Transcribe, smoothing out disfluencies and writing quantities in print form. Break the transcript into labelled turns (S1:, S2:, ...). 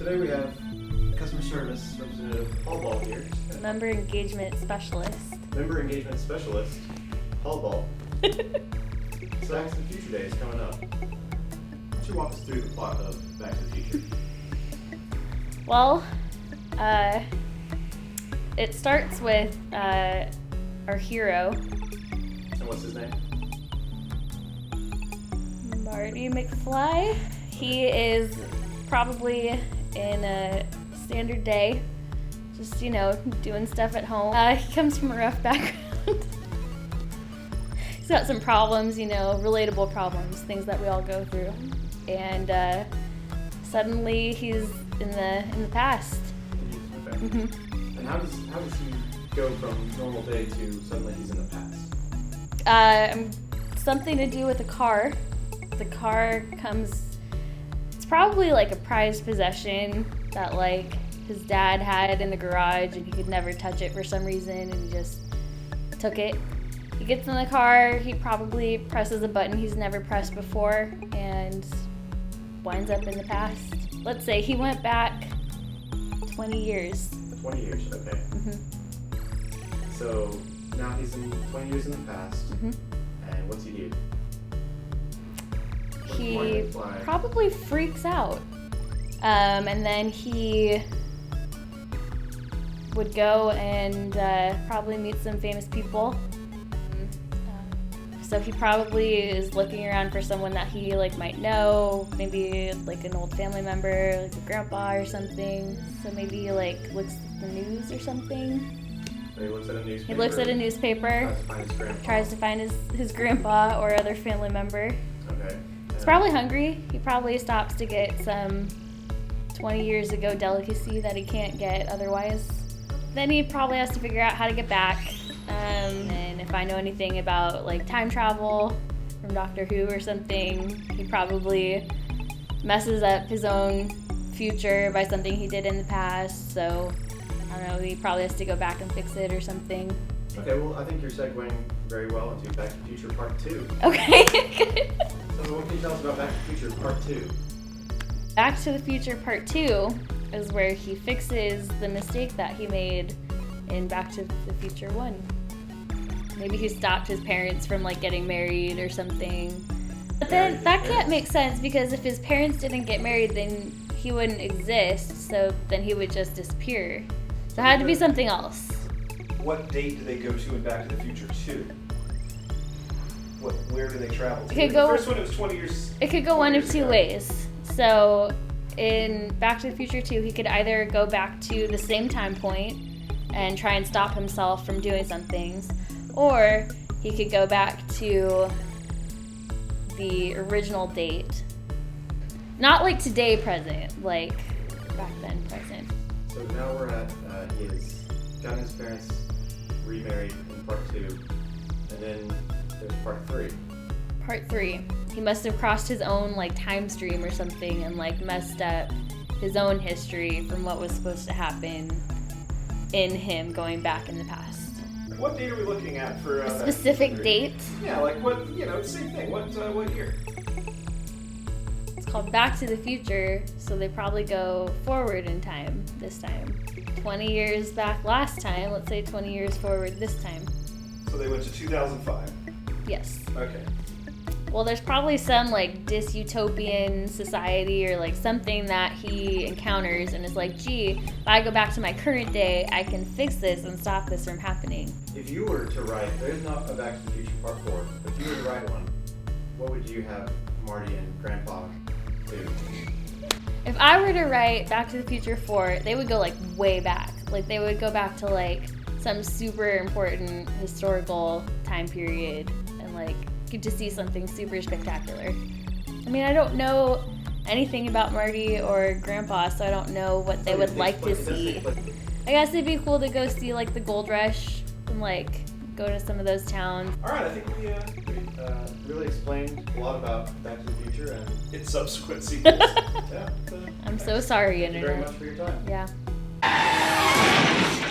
S1: today we have customer service representative Hollboll here.
S2: Member engagement specialist.
S1: Member engagement specialist, Hollboll. So Back to the Future Day is coming up. Why don't you walk us through the plot of Back to the Future?
S2: Well, it starts with our hero,
S1: And what's his name?
S2: Marty McFly. He is probably in a standard day, just, doing stuff at home. He comes from a rough background. He's got some problems, relatable problems, things that we all go through. And suddenly he's in the past.
S1: Okay.
S2: Mm-hmm.
S1: And how does he go from normal day to suddenly he's in the past?
S2: Something to do with a car. The car comes, it's probably like a prized possession that like his dad had in the garage and he could never touch it for some reason and he just took it. He gets in the car, he probably presses a button he's never pressed before and winds up in the past. Let's say he went back 20 years.
S1: 20 years, okay.
S2: Mm-hmm.
S1: So now he's in 20 years in the past,
S2: Mm-hmm.
S1: and what's he do?
S2: He probably freaks out. And then he would go and probably meet some famous people. So he probably is looking around for someone that he might know, maybe like an old family member, like a grandpa or something. So maybe he looks at the news or something.
S1: So he looks at a newspaper.
S2: He looks at a newspaper, tries to find his grandpa or other family member.
S1: Okay.
S2: He's probably hungry. He probably stops to get some 20 years ago delicacy that he can't get otherwise. Then he probably has to figure out how to get back. And if I know anything about time travel from Doctor Who or something, he probably messes up his own future by something he did in the past. So I don't know, he probably has to go back and fix it or something.
S1: Okay, well, I think you're segueing very well into Back to the Future Part 2.
S2: Okay, good.
S1: So what can you tell us about Back to the Future Part 2?
S2: Back to the Future Part 2 is where he fixes the mistake that he made in Back to the Future 1. Maybe he stopped his parents from getting married or something. But then that can't make sense because if his parents didn't get married, then he wouldn't exist. So then he would just disappear. So it had to be something else.
S3: What date do they go to in Back to the Future 2? Where do they travel to?
S2: The
S3: first one, it was 20 years.
S2: It could go one of two ways. So in Back to the Future 2, he could either go back to the same time point and try and stop himself from doing some things, or he could go back to the original date. Not today present, back then present.
S1: So now we're at, he has gotten his parents remarried in Part 2, and then there's Part 3.
S2: Part 3. He must have crossed his own time stream or something and messed up his own history from what was supposed to happen in him going back in the past.
S3: What date are we looking at for
S2: A specific date.
S3: Yeah, what, same thing. What year?
S2: It's called Back to the Future, so they probably go forward in time this time. 20 years back last time, let's say 20 years forward this time.
S3: So they went to 2005.
S2: Yes.
S3: Okay.
S2: Well, there's probably some dystopian society or something that he encounters and is gee, if I go back to my current day, I can fix this and stop this from happening.
S1: If you were to write, there's not a Back to the Future Part 4, but if you were to write one, what would you have Marty and Grandpa do?
S2: If I were to write Back to the Future 4, they would go way back. They would go back to some super important historical time period and get to see something super spectacular. I mean, I don't know anything about Marty or Grandpa, so I don't know what they would like to see. I guess it'd be cool to go see the Gold Rush and go to some of those towns.
S1: All right, I think we really explained a lot about Back to the Future and
S3: Its subsequent sequels.
S1: yeah.
S2: I'm so sorry,
S1: Thank you very
S2: Internet.
S1: much for your time.
S2: Yeah.